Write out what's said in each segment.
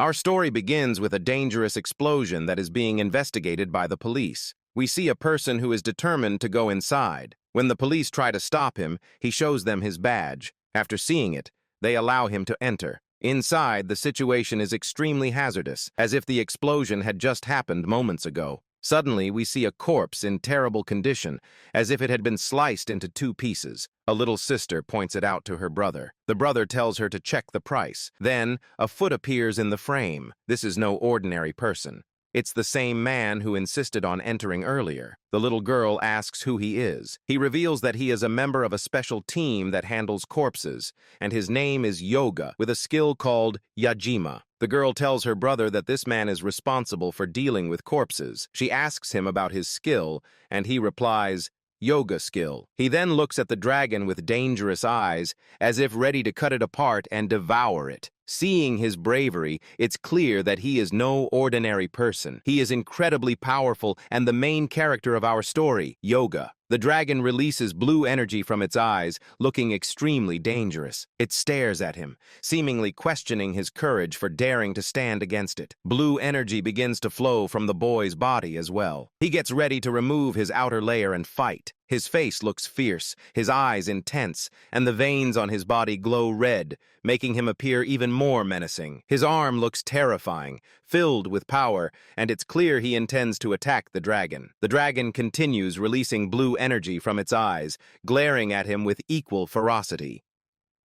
Our story begins with a dangerous explosion that is being investigated by the police. We see a person who is determined to go inside. When the police try to stop him, he shows them his badge. After seeing it, they allow him to enter. Inside, the situation is extremely hazardous, as if the explosion had just happened moments ago. Suddenly, we see a corpse in terrible condition, as if it had been sliced into two pieces. A little sister points it out to her brother. The brother tells her to check the price. Then, a foot appears in the frame. This is no ordinary person. It's the same man who insisted on entering earlier. The little girl asks who he is. He reveals that he is a member of a special team that handles corpses, and his name is Yoga, with a skill called Yajima. The girl tells her brother that this man is responsible for dealing with corpses. She asks him about his skill, and he replies, "Yoga skill." He then looks at the dragon with dangerous eyes, as if ready to cut it apart and devour it. Seeing his bravery, it's clear that he is no ordinary person. He is incredibly powerful and the main character of our story, Yoga. The dragon releases blue energy from its eyes, looking extremely dangerous. It stares at him, seemingly questioning his courage for daring to stand against it. Blue energy begins to flow from the boy's body as well. He gets ready to remove his outer layer and fight. His face looks fierce, his eyes intense, and the veins on his body glow red, making him appear even more menacing. His arm looks terrifying, filled with power, and it's clear he intends to attack the dragon. The dragon continues releasing blue energy from its eyes, glaring at him with equal ferocity.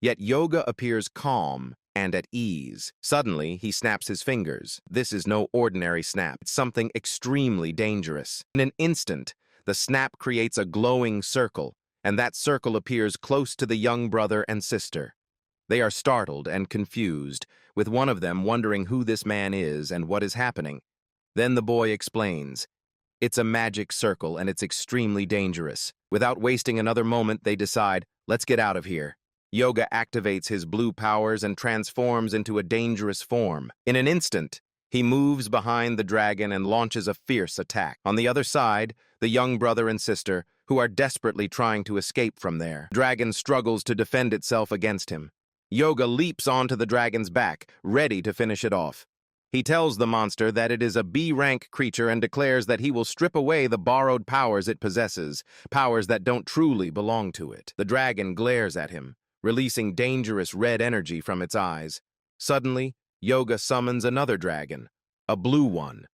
Yet Yoga appears calm and at ease. Suddenly, he snaps his fingers. This is no ordinary snap. It's something extremely dangerous. In an instant, the snap creates a glowing circle, and that circle appears close to the young brother and sister. They are startled and confused, with one of them wondering who this man is and what is happening. Then the boy explains, "It's a magic circle and it's extremely dangerous." Without wasting another moment, they decide, "Let's get out of here." Yoga activates his blue powers and transforms into a dangerous form. In an instant, he moves behind the dragon and launches a fierce attack. On the other side, the young brother and sister, who are desperately trying to escape from there. The dragon struggles to defend itself against him. Yoga leaps onto the dragon's back, ready to finish it off. He tells the monster that it is a B-rank creature and declares that he will strip away the borrowed powers it possesses, powers that don't truly belong to it. The dragon glares at him, releasing dangerous red energy from its eyes. Suddenly, Yoga summons another dragon, a blue one.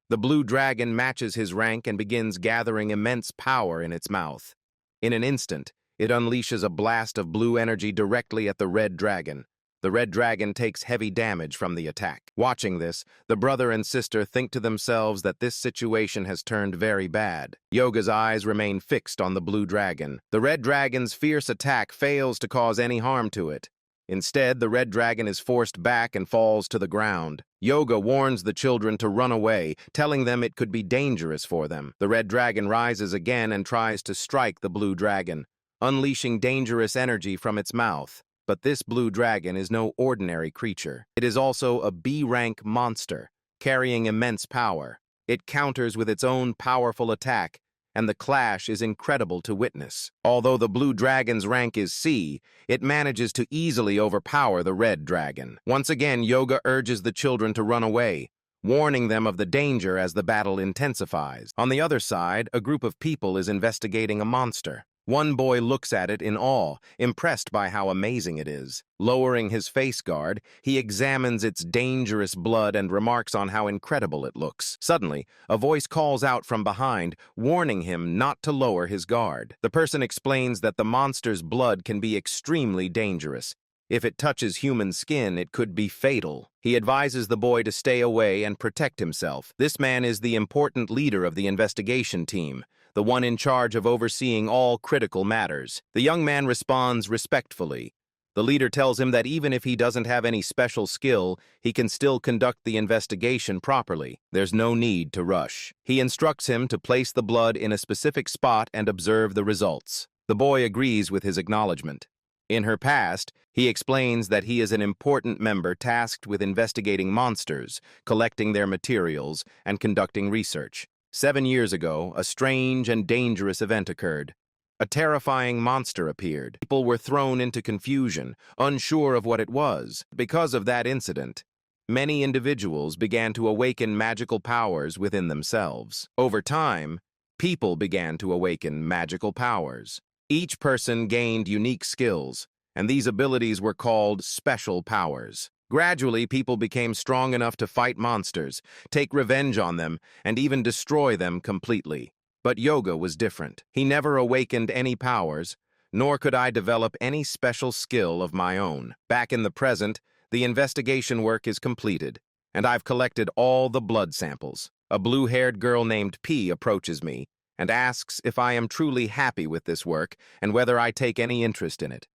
The blue dragon matches his rank and begins gathering immense power in its mouth. In an instant, it unleashes a blast of blue energy directly at the red dragon. The red dragon takes heavy damage from the attack. Watching this, the brother and sister think to themselves that this situation has turned very bad. Yoga's eyes remain fixed on the blue dragon. The red dragon's fierce attack fails to cause any harm to it. Instead, the red dragon is forced back and falls to the ground. Yoga warns the children to run away, telling them it could be dangerous for them. The red dragon rises again and tries to strike the blue dragon, unleashing dangerous energy from its mouth. But this blue dragon is no ordinary creature. It is also a B-rank monster, carrying immense power. It counters with its own powerful attack, and the clash is incredible to witness. Although the blue dragon's rank is C, it manages to easily overpower the red dragon. Once again, Yoga urges the children to run away, warning them of the danger as the battle intensifies. On the other side, a group of people is investigating a monster. One boy looks at it in awe, impressed by how amazing it is. Lowering his face guard, he examines its dangerous blood and remarks on how incredible it looks. Suddenly, a voice calls out from behind, warning him not to lower his guard. The person explains that the monster's blood can be extremely dangerous. If it touches human skin, it could be fatal. He advises the boy to stay away and protect himself. This man is the important leader of the investigation team, the one in charge of overseeing all critical matters. The young man responds respectfully. The leader tells him that even if he doesn't have any special skill, he can still conduct the investigation properly. There's no need to rush. He instructs him to place the blood in a specific spot and observe the results. The boy agrees with his acknowledgement. In her past, he explains that he is an important member tasked with investigating monsters, collecting their materials, and conducting research. 7 years ago, a strange and dangerous event occurred. A terrifying monster appeared. People were thrown into confusion, unsure of what it was. Because of that incident, many individuals began to awaken magical powers within themselves. Over time, people began to awaken magical powers. Each person gained unique skills, and these abilities were called special powers. Gradually, people became strong enough to fight monsters, take revenge on them, and even destroy them completely. But Yoga was different. He never awakened any powers, nor could I develop any special skill of my own. Back in the present, the investigation work is completed, and I've collected all the blood samples. A blue-haired girl named P approaches me and asks if I am truly happy with this work and whether I take any interest in it.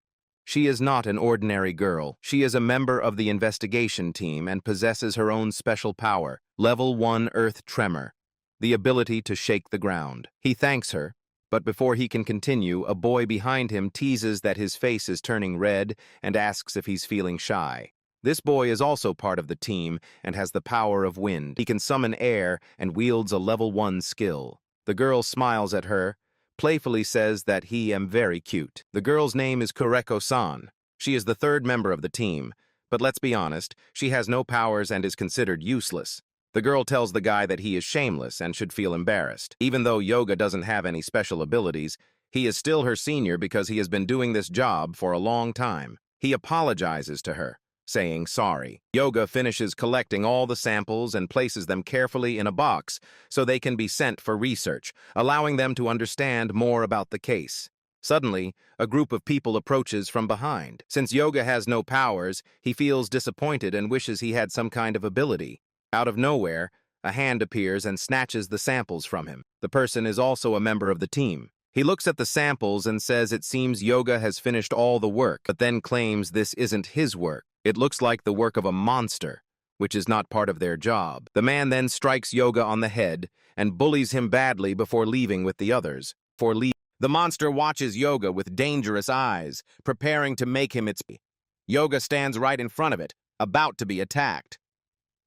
She is not an ordinary girl. She is a member of the investigation team and possesses her own special power, Level 1 Earth Tremor, the ability to shake the ground. He thanks her, but before he can continue, a boy behind him teases that his face is turning red and asks if he's feeling shy. This boy is also part of the team and has the power of wind. He can summon air and wields a Level 1 skill. The girl smiles at her, playfully says that he am very cute. The girl's name is Kureko-san. She is the third member of the team, but let's be honest, she has no powers and is considered useless. The girl tells the guy that he is shameless and should feel embarrassed. Even though Yoga doesn't have any special abilities, he is still her senior because he has been doing this job for a long time. He apologizes to her, saying sorry. Yoga finishes collecting all the samples and places them carefully in a box so they can be sent for research, allowing them to understand more about the case. Suddenly, a group of people approaches from behind. Since Yoga has no powers, he feels disappointed and wishes he had some kind of ability. Out of nowhere, a hand appears and snatches the samples from him. The person is also a member of the team. He looks at the samples and says it seems Yoga has finished all the work, but then claims this isn't his work. It looks like the work of a monster, which is not part of their job. The man then strikes Yoga on the head and bullies him badly before leaving with the others. The monster watches Yoga with dangerous eyes, preparing to make him its prey. Yoga stands right in front of it, about to be attacked.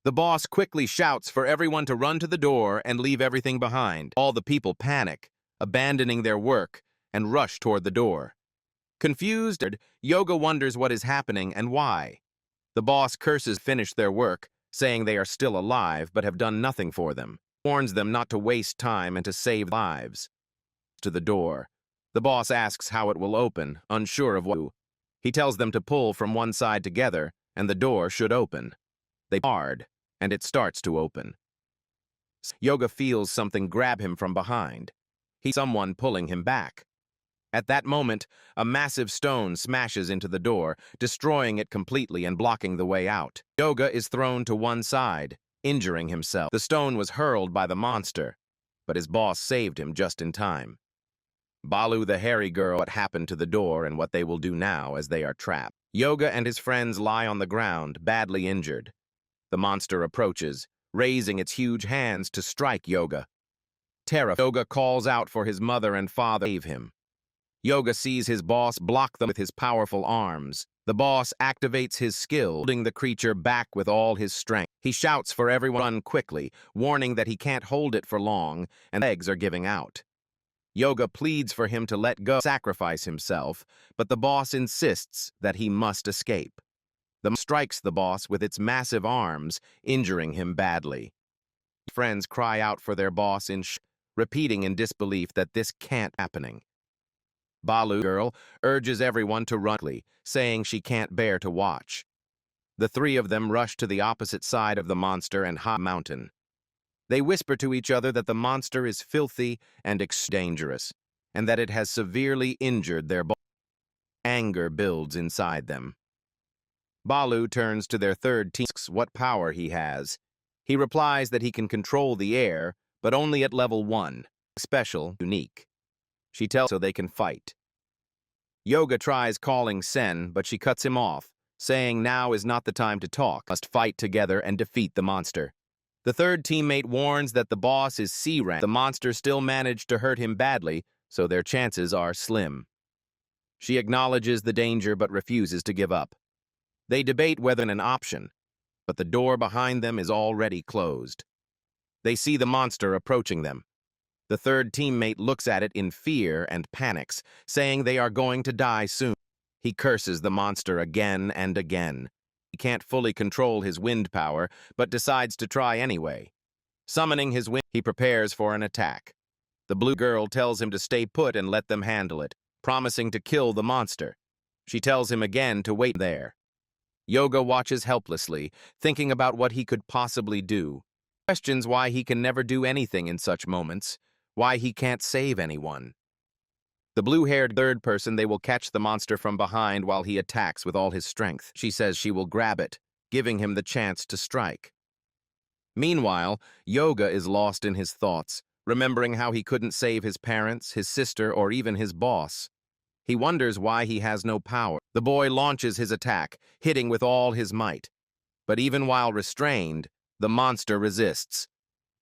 The boss quickly shouts for everyone to run to the door and leave everything behind. All the people panic, abandoning their work, and rush toward the door. Confused, Yoga wonders what is happening and why. The boss curses finish their work, saying they are still alive but have done nothing for them. Warns them not to waste time and to save lives. To the door. The boss asks how it will open, unsure of what. He tells them to pull from one side together, and the door should open. They hard, and it starts to open. Yoga feels something grab him from behind. He's someone pulling him back. At that moment, a massive stone smashes into the door, destroying it completely and blocking the way out. Yoga is thrown to one side, injuring himself. The stone was hurled by the monster, but his boss saved him just in time. Balu the hairy girl what happened to the door and what they will do now as they are trapped. Yoga and his friends lie on the ground, badly injured. The monster approaches, raising its huge hands to strike Yoga. Terrified, Yoga calls out for his mother and father to save him. Yoga sees his boss block them with his powerful arms. The boss activates his skill, holding the creature back with all his strength. He shouts for everyone to run quickly, warning that he can't hold it for long, and legs are giving out. Yoga pleads for him to let go, sacrifice himself, but the boss insists that he must escape. The monster strikes the boss with its massive arms, injuring him badly. Friends cry out for their boss repeating in disbelief that this can't be happening. Balu girl urges everyone to run quickly, saying she can't bear to watch. The three of them rush to the opposite side of the monster and high mountain. They whisper to each other that the monster is filthy and dangerous, and that it has severely injured their body. Anger builds inside them. Balu turns to their third team, asks what power he has. He replies that he can control the air, but only at level 1, special, unique. She tells so they can fight. Yoga tries calling Sen, but she cuts him off, saying now is not the time to talk, must fight together and defeat the monster. The third teammate warns that the boss is C-rank. The monster still managed to hurt him badly, so their chances are slim. She acknowledges the danger but refuses to give up. They debate whether an option, but the door behind them is already closed. They see the monster approaching them. The third teammate looks at it in fear and panics, saying they are going to die soon. He curses the monster again and again. He can't fully control his wind power, but decides to try anyway. Summoning his wind, he prepares for an attack. The blue girl tells him to stay put and let them handle it, promising to kill the monster. She tells him again to wait there. Yoga watches helplessly, thinking about what he could possibly do. Questions why he can never do anything in such moments, why he can't save anyone. The blue-haired third person, they will catch the monster from behind while he attacks with all his strength. She says she will grab it, giving him the chance to strike. Meanwhile, Yoga is lost in his thoughts, remembering how he couldn't save his parents, his sister, or even his boss. He wonders why he has no power. The boy launches his attack, hitting with all his might. But even while restrained, the monster resists.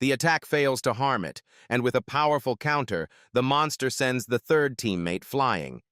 The attack fails to harm it, and with a powerful counter, the monster sends the third teammate flying.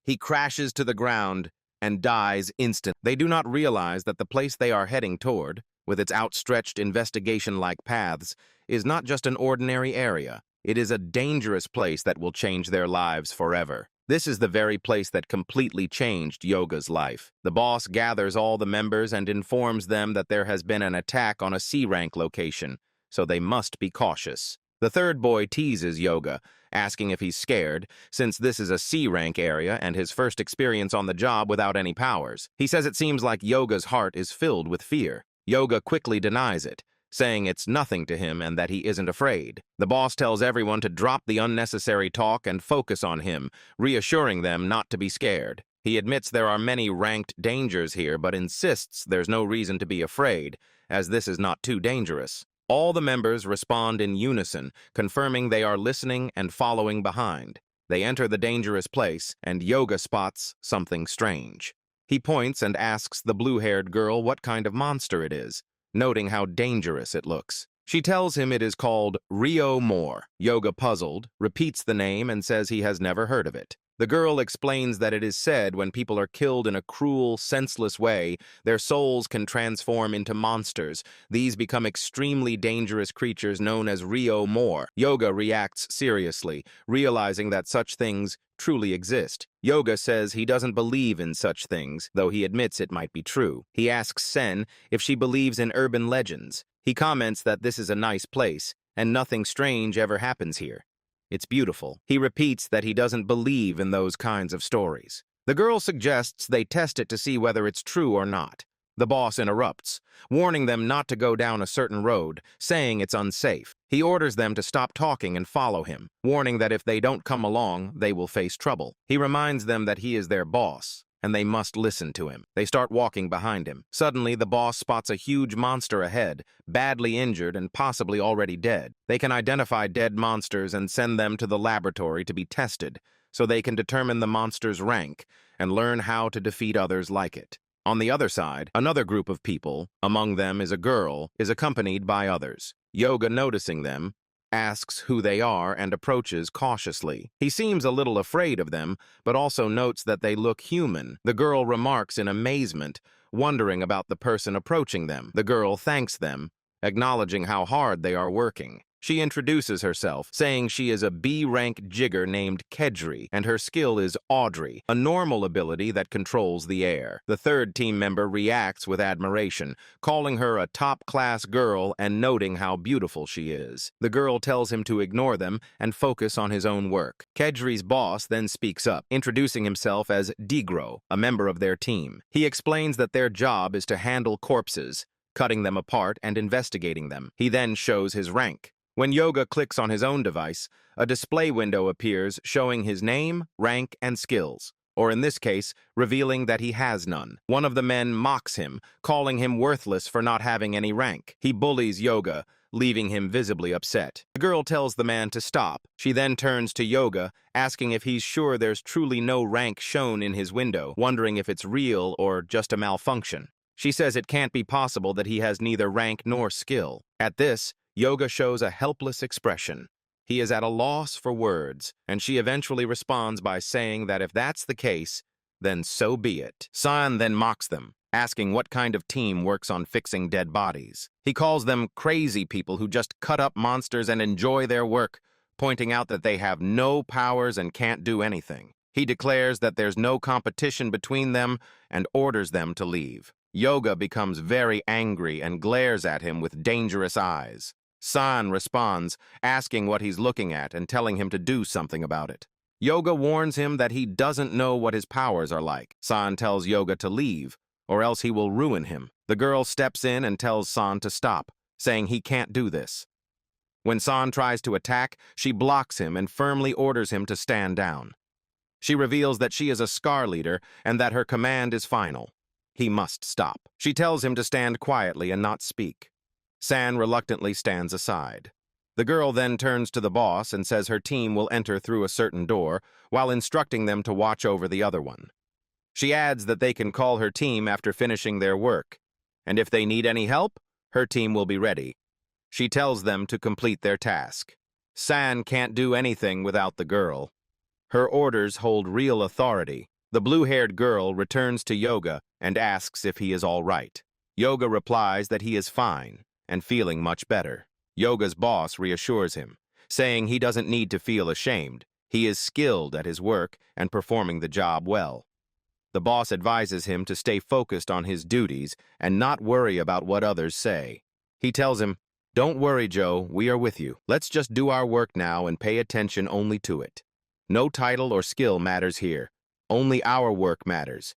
He crashes to the ground and dies instantly. They do not realize that the place they are heading toward, with its outstretched investigation-like paths, is not just an ordinary area. It is a dangerous place that will change their lives forever. This is the very place that completely changed Yoga's life. The boss gathers all the members and informs them that there has been an attack on a C-rank location, so they must be cautious. The third boy teases Yoga, asking if he's scared, since this is a C-rank area and his first experience on the job without any powers. He says it seems like Yoga's heart is filled with fear. Yoga quickly denies it, saying it's nothing to him and that he isn't afraid. The boss tells everyone to drop the unnecessary talk and focus on him, reassuring them not to be scared. He admits there are many ranked dangers here, but insists there's no reason to be afraid, as this is not too dangerous. All the members respond in unison, confirming they are listening and following behind. They enter the dangerous place, and Yoga spots something strange. He points and asks the blue-haired girl what kind of monster it is, noting how dangerous it looks. She tells him it is called Rio Moore. Yoga, puzzled, repeats the name and says he has never heard of it. The girl explains that it is said when people are killed in a cruel, senseless way, their souls can transform into monsters. These become extremely dangerous creatures known as Rio Moore. Yoga reacts seriously, realizing that such things truly exist. Yoga says he doesn't believe in such things, though he admits it might be true. He asks Sen if she believes in urban legends. He comments that this is a nice place, and nothing strange ever happens here. It's beautiful. He repeats that he doesn't believe in those kinds of stories. The girl suggests they test it to see whether it's true or not. The boss interrupts, warning them not to go down a certain road, saying it's unsafe. He orders them to stop talking and follow him, warning that if they don't come along, they will face trouble. He reminds them that he is their boss, and they must listen to him. They start walking behind him. Suddenly, the boss spots a huge monster ahead, badly injured and possibly already dead. They can identify dead monsters and send them to the laboratory to be tested, so they can determine the monster's rank and learn how to defeat others like it. On the other side, another group of people, among them is a girl, is accompanied by others. Yoga, noticing them, asks who they are and approaches cautiously. He seems a little afraid of them, but also notes that they look human. The girl remarks in amazement, wondering about the person approaching them. The girl thanks them, acknowledging how hard they are working. She introduces herself, saying she is a B-rank jigger named Kedri, and her skill is Audrey, a normal ability that controls the air. The third team member reacts with admiration, calling her a top-class girl and noting how beautiful she is. The girl tells him to ignore them and focus on his own work. Kedri's boss then speaks up, introducing himself as Digro, a member of their team. He explains that their job is to handle corpses, cutting them apart and investigating them. He then shows his rank. When Yoga clicks on his own device, a display window appears showing his name, rank, and skills, or in this case, revealing that he has none. One of the men mocks him, calling him worthless for not having any rank. He bullies Yoga, leaving him visibly upset. The girl tells the man to stop. She then turns to Yoga, asking if he's sure there's truly no rank shown in his window, wondering if it's real or just a malfunction. She says it can't be possible that he has neither rank nor skill. At this, Yoga shows a helpless expression. He is at a loss for words, and she eventually responds by saying that if that's the case, then so be it. San then mocks them, asking what kind of team works on fixing dead bodies. He calls them crazy people who just cut up monsters and enjoy their work, pointing out that they have no powers and can't do anything. He declares that there's no competition between them and orders them to leave. Yoga becomes very angry and glares at him with dangerous eyes. San responds, asking what he's looking at and telling him to do something about it. Yoga warns him that he doesn't know what his powers are like. San tells Yoga to leave, or else he will ruin him. The girl steps in and tells San to stop, saying he can't do this. When San tries to attack, she blocks him and firmly orders him to stand down. She reveals that she is a Scar leader and that her command is final. He must stop. She tells him to stand quietly and not speak. San reluctantly stands aside. The girl then turns to the boss and says her team will enter through a certain door while instructing them to watch over the other one. She adds that they can call her team after finishing their work, and if they need any help, her team will be ready. She tells them to complete their task. San can't do anything without the girl. Her orders hold real authority. The blue-haired girl returns to Yoga and asks if he is all right. Yoga replies that he is fine and feeling much better. Yoga's boss reassures him, saying he doesn't need to feel ashamed. He is skilled at his work and performing the job well. The boss advises him to stay focused on his duties and not worry about what others say. He tells him, "Don't worry, Joe, we are with you. Let's just do our work now and pay attention only to it. No title or skill matters here. Only our work matters.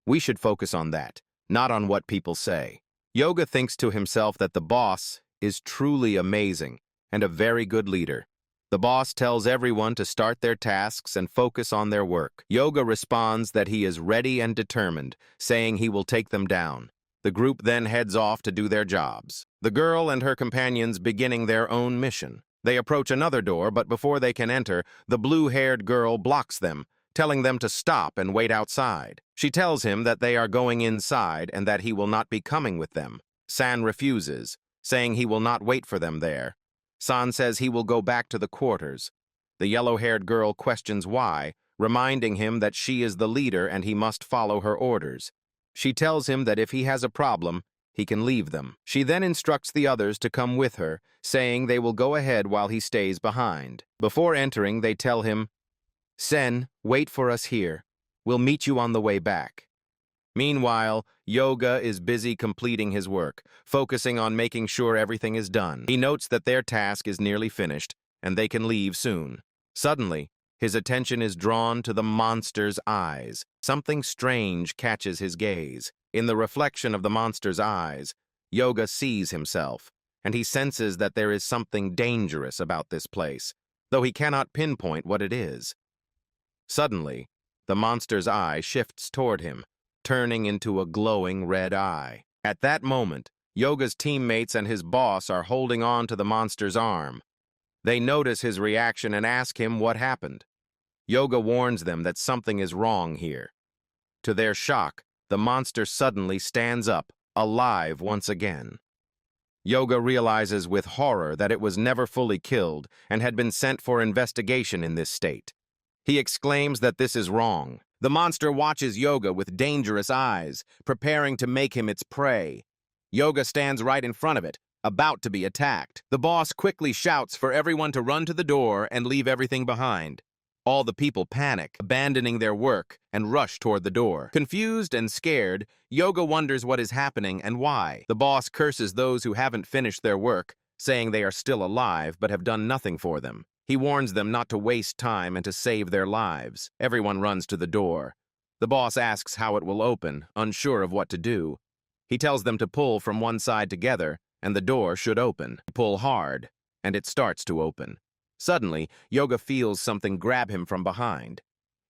We should focus on that, not on what people say." Yoga thinks to himself that the boss is truly amazing and a very good leader. The boss tells everyone to start their tasks and focus on their work. Yoga responds that he is ready and determined, saying he will take them down. The group then heads off to do their jobs. The girl and her companions beginning their own mission. They approach another door, but before they can enter, the blue-haired girl blocks them, telling them to stop and wait outside. She tells him that they are going inside and that he will not be coming with them. San refuses, saying he will not wait for them there. San says he will go back to the quarters. The yellow-haired girl questions why, reminding him that she is the leader and he must follow her orders. She tells him that if he has a problem, he can leave them. She then instructs the others to come with her, saying they will go ahead while he stays behind. Before entering, they tell him, "Sen, wait for us here. We'll meet you on the way back." Meanwhile, Yoga is busy completing his work, focusing on making sure everything is done. He notes that their task is nearly finished, and they can leave soon. Suddenly, his attention is drawn to the monster's eyes. Something strange catches his gaze. In the reflection of the monster's eyes, Yoga sees himself, and he senses that there is something dangerous about this place, though he cannot pinpoint what it is. Suddenly, the monster's eye shifts toward him, turning into a glowing red eye. At that moment, Yoga's teammates and his boss are holding on to the monster's arm. They notice his reaction and ask him what happened. Yoga warns them that something is wrong here. To their shock, the monster suddenly stands up, alive once again. Yoga realizes with horror that it was never fully killed and had been sent for investigation in this state. He exclaims that this is wrong. The monster watches Yoga with dangerous eyes, preparing to make him its prey. Yoga stands right in front of it, about to be attacked. The boss quickly shouts for everyone to run to the door and leave everything behind. All the people panic, abandoning their work, and rush toward the door. Confused and scared, Yoga wonders what is happening and why. The boss curses those who haven't finished their work, saying they are still alive but have done nothing for them. He warns them not to waste time and to save their lives. Everyone runs to the door. The boss asks how it will open, unsure of what to do. He tells them to pull from one side together, and the door should open. Pull hard, and it starts to open. Suddenly, Yoga feels something grab him from behind.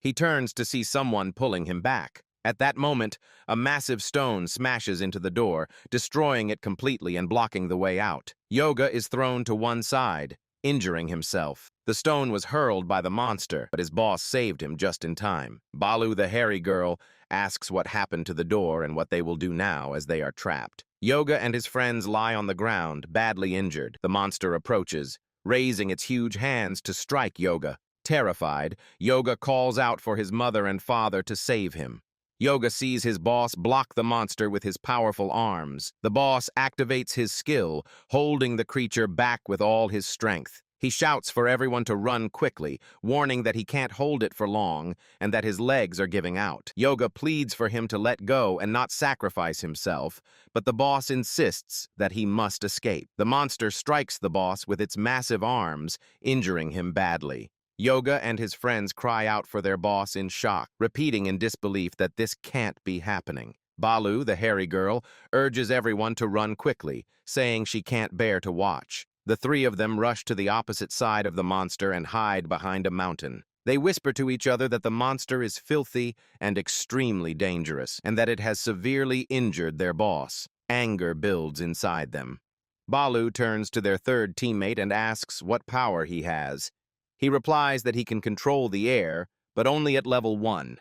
He turns to see someone pulling him back. At that moment, a massive stone smashes into the door, destroying it completely and blocking the way out. Yoga is thrown to one side, injuring himself. The stone was hurled by the monster, but his boss saved him just in time. Balu, the hairy girl, asks what happened to the door and what they will do now as they are trapped. Yoga and his friends lie on the ground, badly injured. The monster approaches, raising its huge hands to strike Yoga. Terrified, Yoga calls out for his mother and father to save him. Yoga sees his boss block the monster with his powerful arms. The boss activates his skill, holding the creature back with all his strength. He shouts for everyone to run quickly, warning that he can't hold it for long and that his legs are giving out. Yoga pleads for him to let go and not sacrifice himself, but the boss insists that he must escape. The monster strikes the boss with its massive arms, injuring him badly. Yoga and his friends cry out for their boss in shock, repeating in disbelief that this can't be happening. Balu, the hairy girl, urges everyone to run quickly, saying she can't bear to watch. The three of them rush to the opposite side of the monster and hide behind a mountain. They whisper to each other that the monster is filthy and extremely dangerous, and that it has severely injured their boss. Anger builds inside them. Balu turns to their third teammate and asks what power he has. He replies that he can control the air, but only at level 1.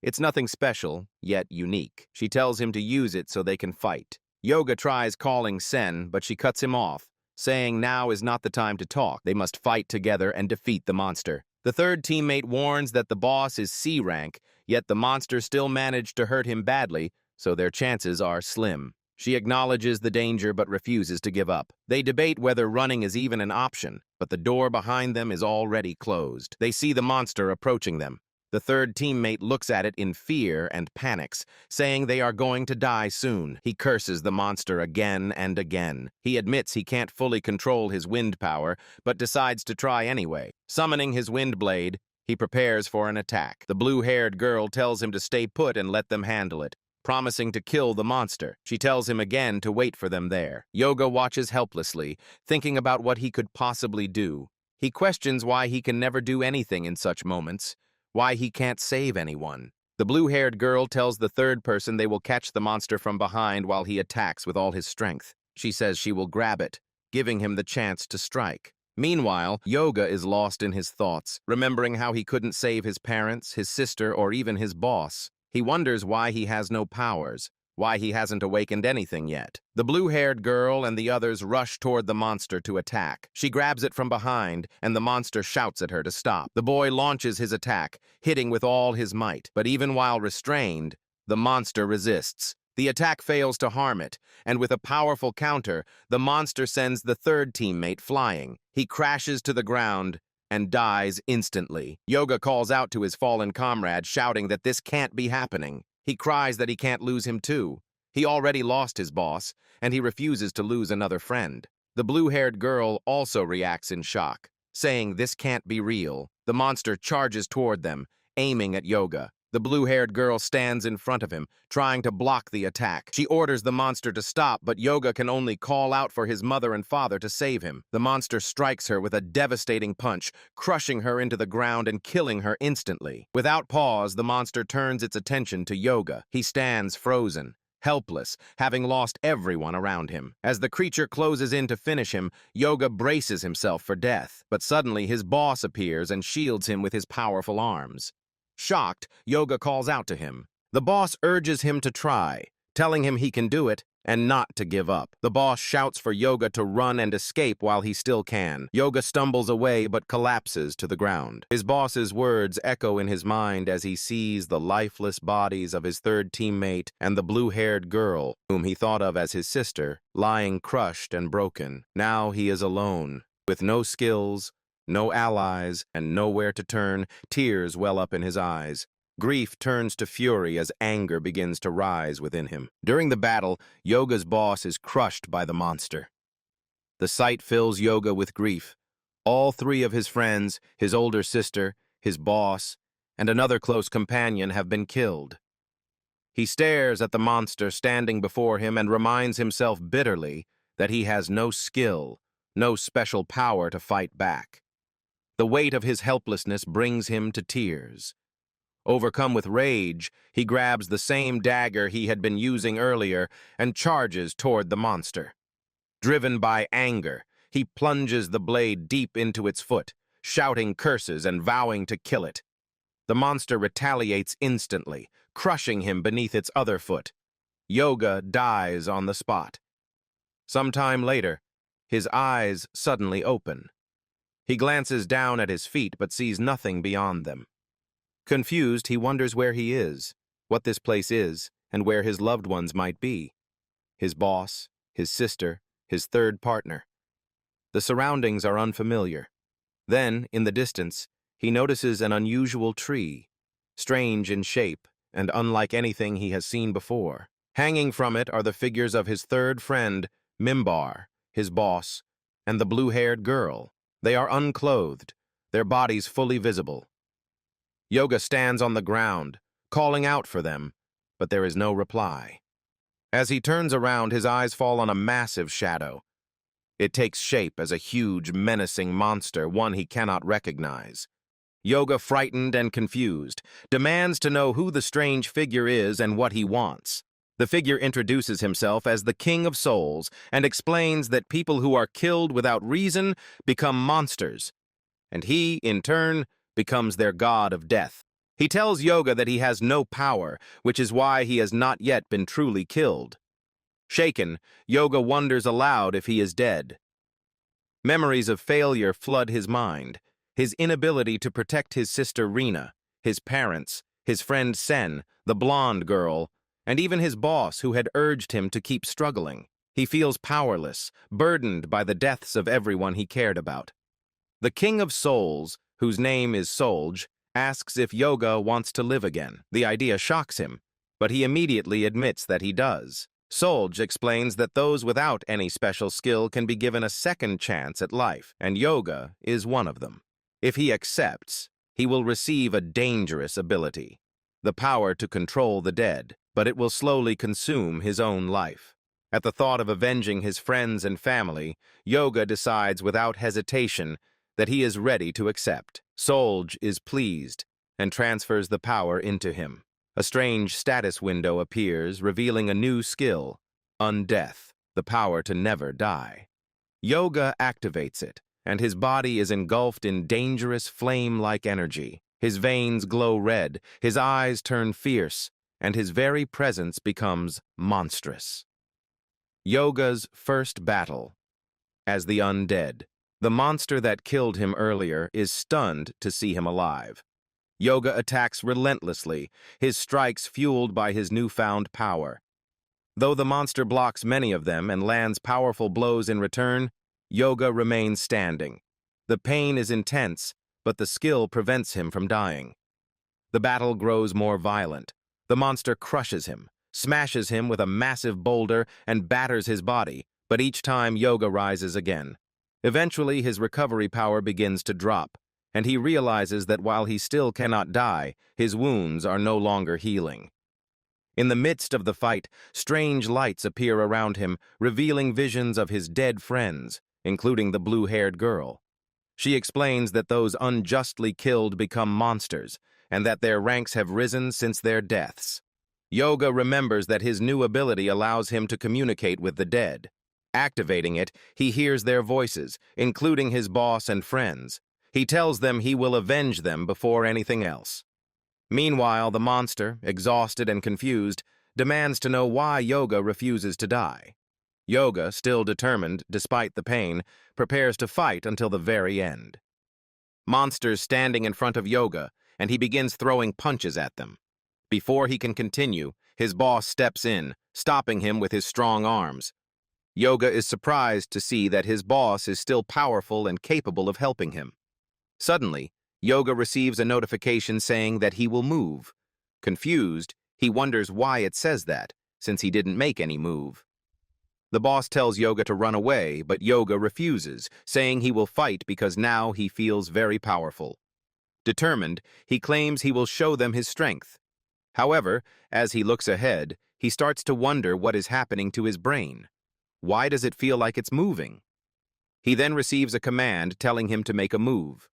It's nothing special, yet unique. She tells him to use it so they can fight. Yoga tries calling Sen, but she cuts him off, saying now is not the time to talk. They must fight together and defeat the monster. The third teammate warns that the boss is C rank, yet the monster still managed to hurt him badly, so their chances are slim. She acknowledges the danger but refuses to give up. They debate whether running is even an option, but the door behind them is already closed. They see the monster approaching them. The third teammate looks at it in fear and panics, saying they are going to die soon. He curses the monster again and again. He admits he can't fully control his wind power, but decides to try anyway. Summoning his wind blade, he prepares for an attack. The blue-haired girl tells him to stay put and let them handle it, promising to kill the monster. She tells him again to wait for them there. Yoga watches helplessly, thinking about what he could possibly do. He questions why he can never do anything in such moments, why he can't save anyone. The blue-haired girl tells the third person they will catch the monster from behind while he attacks with all his strength. She says she will grab it, giving him the chance to strike. Meanwhile, Yoga is lost in his thoughts, remembering how he couldn't save his parents, his sister, or even his boss. He wonders why he has no powers, why he hasn't awakened anything yet. The blue-haired girl and the others rush toward the monster to attack. She grabs it from behind, and the monster shouts at her to stop. The boy launches his attack, hitting with all his might. But even while restrained, the monster resists. The attack fails to harm it, and with a powerful counter, the monster sends the third teammate flying. He crashes to the ground and dies instantly. Yoga calls out to his fallen comrade, shouting that this can't be happening. He cries that he can't lose him too. He already lost his boss, and he refuses to lose another friend. The blue-haired girl also reacts in shock, saying this can't be real. The monster charges toward them, aiming at Yoga. The blue-haired girl stands in front of him, trying to block the attack. She orders the monster to stop, but Yoga can only call out for his mother and father to save him. The monster strikes her with a devastating punch, crushing her into the ground and killing her instantly. Without pause, the monster turns its attention to Yoga. He stands frozen, helpless, having lost everyone around him. As the creature closes in to finish him, Yoga braces himself for death. But suddenly his boss appears and shields him with his powerful arms. Shocked, Yoga calls out to him. The boss urges him to try, telling him he can do it and not to give up. The boss shouts for Yoga to run and escape while he still can. Yoga stumbles away but collapses to the ground. His boss's words echo in his mind as he sees the lifeless bodies of his third teammate and the blue-haired girl, whom he thought of as his sister, lying crushed and broken. Now he is alone, with no skills, no allies, and nowhere to turn. Tears well up in his eyes. Grief turns to fury as anger begins to rise within him. During the battle, Yoga's boss is crushed by the monster. The sight fills Yoga with grief. All three of his friends, his older sister, his boss, and another close companion have been killed. He stares at the monster standing before him and reminds himself bitterly that he has no skill, no special power to fight back. The weight of his helplessness brings him to tears. Overcome with rage, he grabs the same dagger he had been using earlier and charges toward the monster. Driven by anger, he plunges the blade deep into its foot, shouting curses and vowing to kill it. The monster retaliates instantly, crushing him beneath its other foot. Yoga dies on the spot. Sometime later, his eyes suddenly open. He glances down at his feet but sees nothing beyond them. Confused, he wonders where he is, what this place is, and where his loved ones might be. His boss, his sister, his third partner. The surroundings are unfamiliar. Then, in the distance, he notices an unusual tree, strange in shape and unlike anything he has seen before. Hanging from it are the figures of his third friend, Mimbar, his boss, and the blue-haired girl. They are unclothed, their bodies fully visible. Yoga stands on the ground, calling out for them, but there is no reply. As he turns around, his eyes fall on a massive shadow. It takes shape as a huge, menacing monster, one he cannot recognize. Yoga, frightened and confused, demands to know who the strange figure is and what he wants. The figure introduces himself as the King of Souls and explains that people who are killed without reason become monsters, and he, in turn, becomes their god of death. He tells Yoga that he has no power, which is why he has not yet been truly killed. Shaken, Yoga wonders aloud if he is dead. Memories of failure flood his mind. His inability to protect his sister Rena, his parents, his friend Sen, the blonde girl, and even his boss who had urged him to keep struggling. He feels powerless, burdened by the deaths of everyone he cared about. The King of Souls, whose name is Solj, asks if Yoga wants to live again. The idea shocks him, but he immediately admits that he does. Solj explains that those without any special skill can be given a second chance at life, and Yoga is one of them. If he accepts, he will receive a dangerous ability, the power to control the dead, but it will slowly consume his own life. At the thought of avenging his friends and family, Yoga decides without hesitation that he is ready to accept. Solj is pleased and transfers the power into him. A strange status window appears, revealing a new skill, Undeath, the power to never die. Yoga activates it, and his body is engulfed in dangerous flame-like energy. His veins glow red, his eyes turn fierce, and his very presence becomes monstrous. Yoga's first battle. As the undead, the monster that killed him earlier is stunned to see him alive. Yoga attacks relentlessly, his strikes fueled by his newfound power. Though the monster blocks many of them and lands powerful blows in return, Yoga remains standing. The pain is intense, but the skill prevents him from dying. The battle grows more violent. The monster crushes him, smashes him with a massive boulder, and batters his body, but each time Yoga rises again. Eventually, his recovery power begins to drop, and he realizes that while he still cannot die, his wounds are no longer healing. In the midst of the fight, strange lights appear around him, revealing visions of his dead friends, including the blue-haired girl. She explains that those unjustly killed become monsters, and that their ranks have risen since their deaths. Yoga remembers that his new ability allows him to communicate with the dead. Activating it, he hears their voices, including his boss and friends. He tells them he will avenge them before anything else. Meanwhile, the monster, exhausted and confused, demands to know why Yoga refuses to die. Yoga, still determined despite the pain, prepares to fight until the very end. Monsters standing in front of Yoga, and he begins throwing punches at them. Before he can continue, his boss steps in, stopping him with his strong arms. Yoga is surprised to see that his boss is still powerful and capable of helping him. Suddenly, Yoga receives a notification saying that he will move. Confused, he wonders why it says that, since he didn't make any move. The boss tells Yoga to run away, but Yoga refuses, saying he will fight because now he feels very powerful. Determined, he claims he will show them his strength. However, as he looks ahead, he starts to wonder what is happening to his brain. Why does it feel like it's moving? He then receives a command telling him to make a move.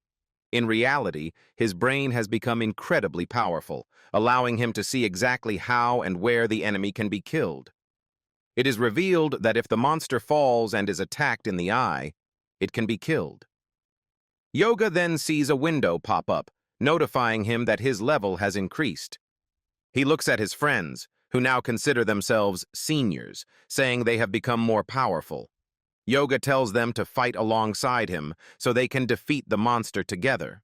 In reality, his brain has become incredibly powerful, allowing him to see exactly how and where the enemy can be killed. It is revealed that if the monster falls and is attacked in the eye, it can be killed. Yoga then sees a window pop up, notifying him that his level has increased. He looks at his friends, who now consider themselves seniors, saying they have become more powerful. Yoga tells them to fight alongside him so they can defeat the monster together.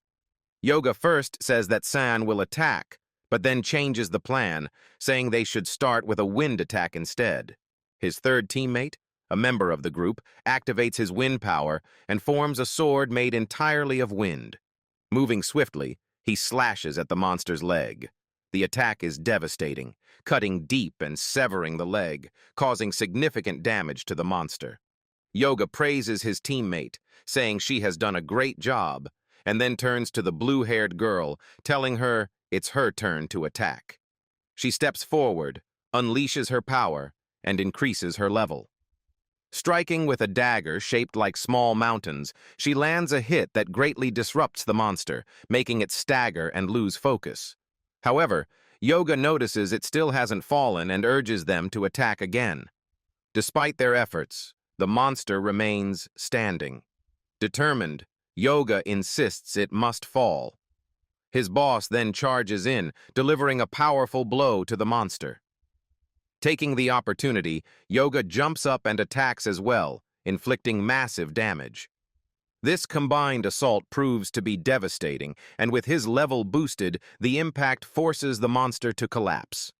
Yoga first says that San will attack, but then changes the plan, saying they should start with a wind attack instead. His third teammate, a member of the group, activates his wind power and forms a sword made entirely of wind. Moving swiftly, he slashes at the monster's leg. The attack is devastating, cutting deep and severing the leg, causing significant damage to the monster. Yoga praises his teammate, saying she has done a great job, and then turns to the blue-haired girl, telling her it's her turn to attack. She steps forward, unleashes her power, and increases her level. Striking with a dagger shaped like small mountains, she lands a hit that greatly disrupts the monster, making it stagger and lose focus. However, Yoga notices it still hasn't fallen and urges them to attack again. Despite their efforts, the monster remains standing. Determined, Yoga insists it must fall. His boss then charges in, delivering a powerful blow to the monster. Taking the opportunity, Yoga jumps up and attacks as well, inflicting massive damage. This combined assault proves to be devastating, and with his level boosted, the impact forces the monster to collapse.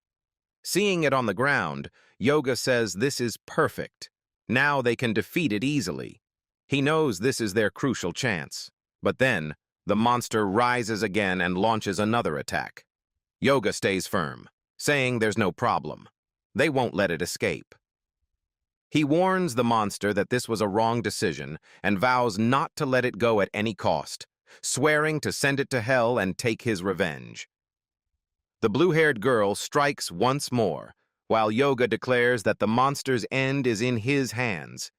Seeing it on the ground, Yoga says this is perfect. Now they can defeat it easily. He knows this is their crucial chance. But then, the monster rises again and launches another attack. Yoga stays firm, saying there's no problem. They won't let it escape. He warns the monster that this was a wrong decision and vows not to let it go at any cost, swearing to send it to hell and take his revenge. The blue-haired girl strikes once more, while Yoga declares that the monster's end is in his hands.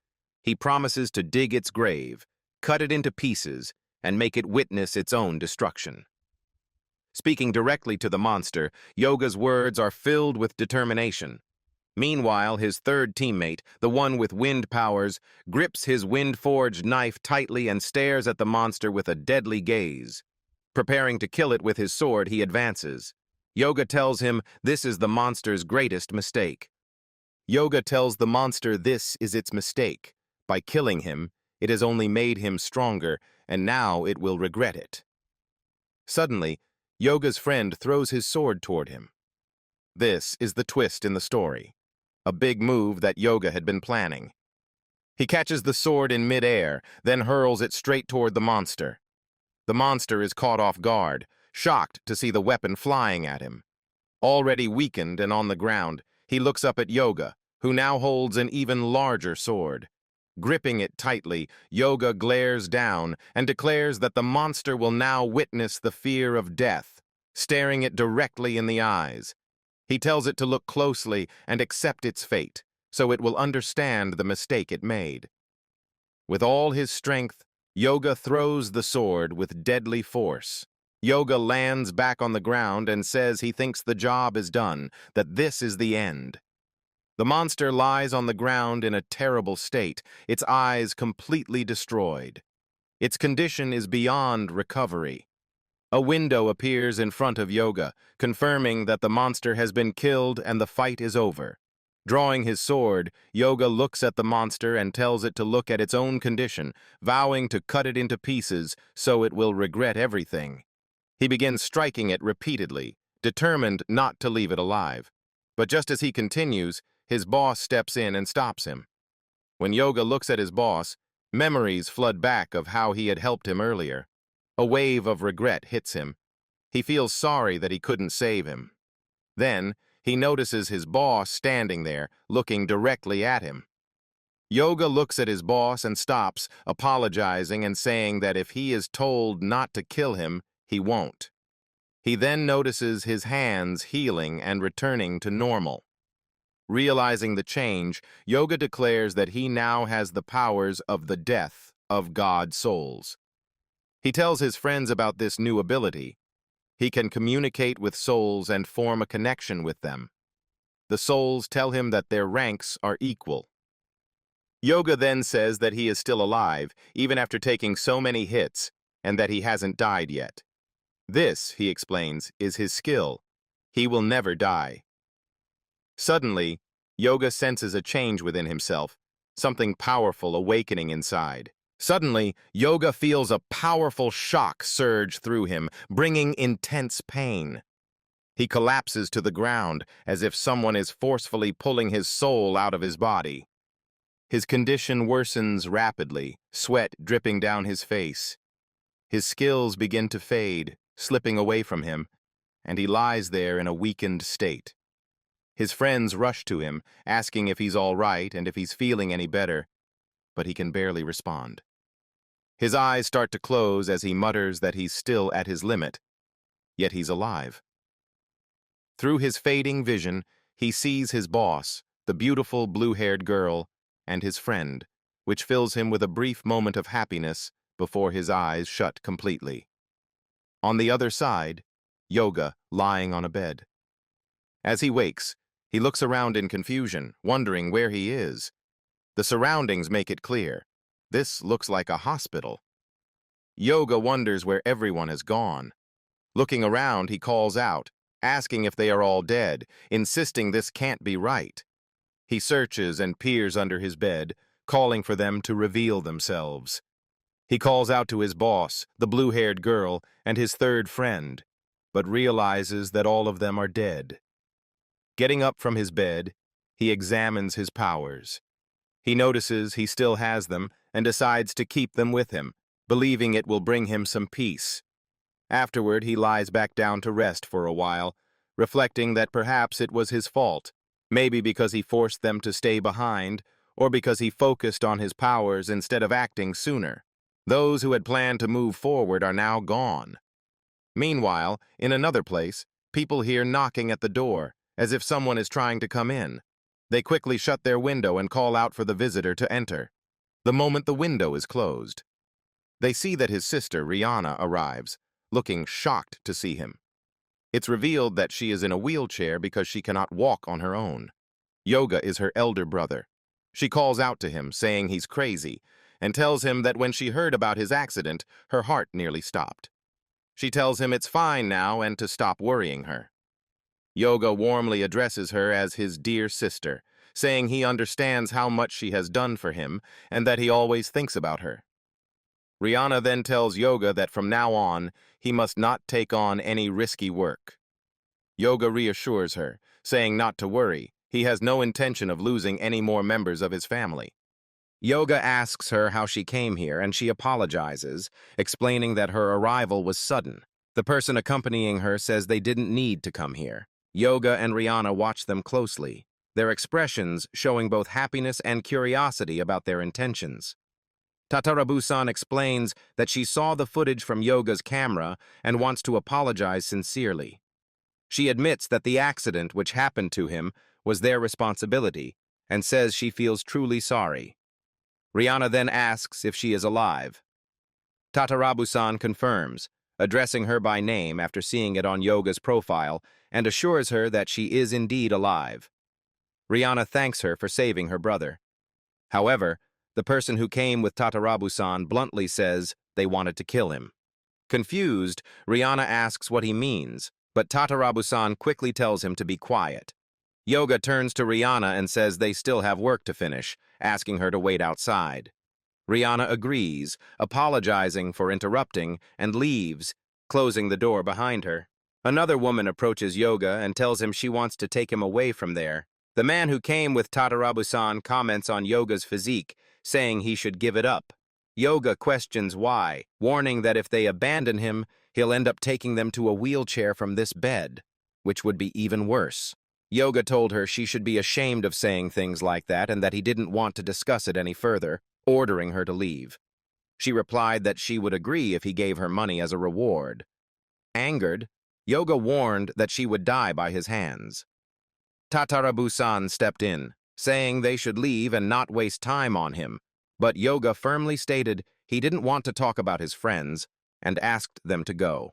He promises to dig its grave, cut it into pieces, and make it witness its own destruction. Speaking directly to the monster, Yoga's words are filled with determination. Meanwhile, his third teammate, the one with wind powers, grips his wind-forged knife tightly and stares at the monster with a deadly gaze. Preparing to kill it with his sword, he advances. Yoga tells him this is the monster's greatest mistake. Yoga tells the monster this is its mistake. By killing him, it has only made him stronger, and now it will regret it. Suddenly, Yoga's friend throws his sword toward him. This is the twist in the story, a big move that Yoga had been planning. He catches the sword in mid-air, then hurls it straight toward the monster. The monster is caught off guard, shocked to see the weapon flying at him. Already weakened and on the ground, he looks up at Yoga, who now holds an even larger sword. Gripping it tightly, Yoga glares down and declares that the monster will now witness the fear of death, staring it directly in the eyes. He tells it to look closely and accept its fate, so it will understand the mistake it made. With all his strength, Yoga throws the sword with deadly force. Yoga lands back on the ground and says he thinks the job is done, that this is the end. The monster lies on the ground in a terrible state, its eyes completely destroyed. Its condition is beyond recovery. A window appears in front of Yoga, confirming that the monster has been killed and the fight is over. Drawing his sword, Yoga looks at the monster and tells it to look at its own condition, vowing to cut it into pieces so it will regret everything. He begins striking it repeatedly, determined not to leave it alive. But just as he continues, his boss steps in and stops him. When Yoga looks at his boss, memories flood back of how he had helped him earlier. A wave of regret hits him. He feels sorry that he couldn't save him. Then, he notices his boss standing there, looking directly at him. Yoga looks at his boss and stops, apologizing and saying that if he is told not to kill him, he won't. He then notices his hands healing and returning to normal. Realizing the change, Yoga declares that he now has the powers of the death of God's souls. He tells his friends about this new ability. He can communicate with souls and form a connection with them. The souls tell him that their ranks are equal. Yoga then says that he is still alive, even after taking so many hits, and that he hasn't died yet. This, he explains, is his skill. He will never die. Suddenly, Yoga senses a change within himself, something powerful awakening inside. Suddenly, Yoga feels a powerful shock surge through him, bringing intense pain. He collapses to the ground as if someone is forcefully pulling his soul out of his body. His condition worsens rapidly, sweat dripping down his face. His skills begin to fade, slipping away from him, and he lies there in a weakened state. His friends rush to him, asking if he's all right and if he's feeling any better, but he can barely respond. His eyes start to close as he mutters that he's still at his limit, yet he's alive. Through his fading vision, he sees his boss, the beautiful blue-haired girl, and his friend, which fills him with a brief moment of happiness before his eyes shut completely. On the other side, Yoga lying on a bed. As he wakes, he looks around in confusion, wondering where he is. The surroundings make it clear. This looks like a hospital. Yoga wonders where everyone has gone. Looking around, he calls out, asking if they are all dead, insisting this can't be right. He searches and peers under his bed, calling for them to reveal themselves. He calls out to his boss, the blue-haired girl, and his third friend, but realizes that all of them are dead. Getting up from his bed, he examines his powers. He notices he still has them and decides to keep them with him, believing it will bring him some peace. Afterward, he lies back down to rest for a while, reflecting that perhaps it was his fault, maybe because he forced them to stay behind, or because he focused on his powers instead of acting sooner. Those who had planned to move forward are now gone. Meanwhile, in another place, people hear knocking at the door, as if someone is trying to come in. They quickly shut their window and call out for the visitor to enter. The moment the window is closed, they see that his sister, Rihanna, arrives, looking shocked to see him. It's revealed that she is in a wheelchair because she cannot walk on her own. Yoga is her elder brother. She calls out to him, saying he's crazy, and tells him that when she heard about his accident, her heart nearly stopped. She tells him it's fine now and to stop worrying her. Yoga warmly addresses her as his dear sister, saying he understands how much she has done for him and that he always thinks about her. Rihanna then tells Yoga that from now on, he must not take on any risky work. Yoga reassures her, saying not to worry, he has no intention of losing any more members of his family. Yoga asks her how she came here, and she apologizes, explaining that her arrival was sudden. The person accompanying her says they didn't need to come here. Yoga and Rihanna watch them closely, their expressions showing both happiness and curiosity about their intentions. Tatarabu-san explains that she saw the footage from Yoga's camera and wants to apologize sincerely. She admits that the accident which happened to him was their responsibility and says she feels truly sorry. Rihanna then asks if she is alive. Tatarabu-san confirms, addressing her by name after seeing it on Yoga's profile, and assures her that she is indeed alive. Rihanna thanks her for saving her brother. However, the person who came with Tatarabu-san bluntly says they wanted to kill him. Confused, Rihanna asks what he means, but Tatarabu-san quickly tells him to be quiet. Yoga turns to Rihanna and says they still have work to finish, asking her to wait outside. Rihanna agrees, apologizing for interrupting, and leaves, closing the door behind her. Another woman approaches Yoga and tells him she wants to take him away from there. The man who came with Tatarabu-san comments on Yoga's physique, saying he should give it up. Yoga questions why, warning that if they abandon him, he'll end up taking them to a wheelchair from this bed, which would be even worse. Yoga told her she should be ashamed of saying things like that and that he didn't want to discuss it any further, ordering her to leave. She replied that she would agree if he gave her money as a reward. Angered, Yoga warned that she would die by his hands. Tatarabu-san stepped in, saying they should leave and not waste time on him, but Yoga firmly stated he didn't want to talk about his friends and asked them to go.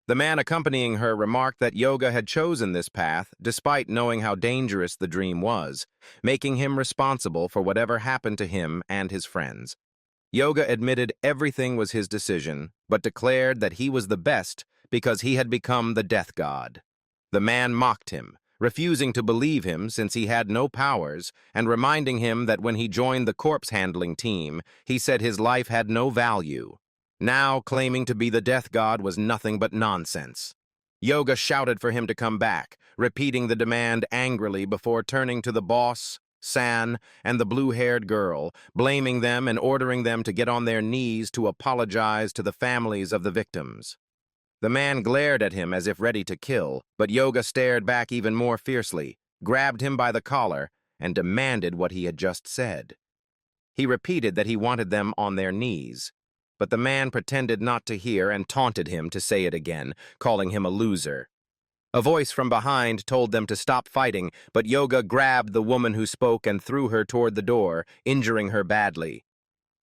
The man accompanying her remarked that Yoga had chosen this path despite knowing how dangerous the dream was, making him responsible for whatever happened to him and his friends. Yoga admitted everything was his decision, but declared that he was the best because he had become the death god. The man mocked him, refusing to believe him since he had no powers, and reminding him that when he joined the corpse-handling team, he said his life had no value. Now, claiming to be the death god was nothing but nonsense. Yoga shouted for him to come back, repeating the demand angrily before turning to the boss, San, and the blue-haired girl, blaming them and ordering them to get on their knees to apologize to the families of the victims. The man glared at him as if ready to kill, but Yoga stared back even more fiercely, grabbed him by the collar, and demanded what he had just said. He repeated that he wanted them on their knees, but the man pretended not to hear and taunted him to say it again, calling him a loser. A voice from behind told them to stop fighting, but Yoga grabbed the woman who spoke and threw her toward the door, injuring her badly.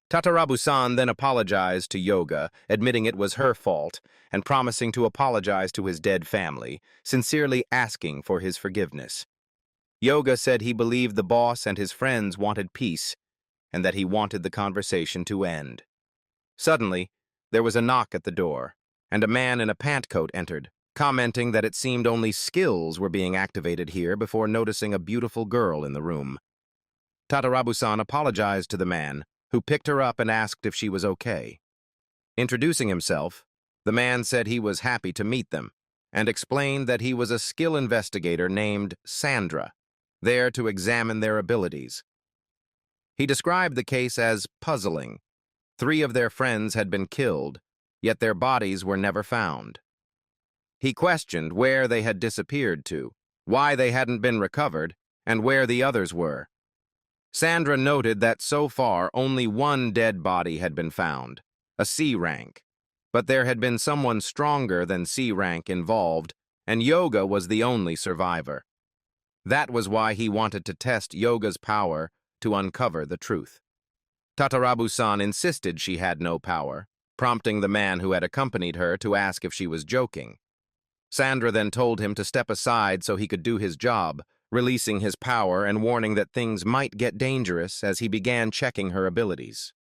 Tatarabu-san then apologized to Yoga, admitting it was her fault, and promising to apologize to his dead family, sincerely asking for his forgiveness. Yoga said he believed the boss and his friends wanted peace, and that he wanted the conversation to end. Suddenly, there was a knock at the door, and a man in a pantcoat entered, commenting that it seemed only skills were being activated here before noticing a beautiful girl in the room. Tatarabu-san apologized to the man, who picked her up and asked if she was okay. Introducing himself, the man said he was happy to meet them, and explained that he was a skill investigator named Sandra, there to examine their abilities. He described the case as puzzling. 3 of their friends had been killed, yet their bodies were never found. He questioned where they had disappeared to, why they hadn't been recovered, and where the others were. Sandra noted that so far only 1 dead body had been found, a C rank, but there had been someone stronger than C rank involved, and Yoga was the only survivor. That was why he wanted to test Yoga's power to uncover the truth. Tatarabu-san insisted she had no power, prompting the man who had accompanied her to ask if she was joking. Sandra then told him to step aside so he could do his job, releasing his power and warning that things might get dangerous as he began checking her abilities.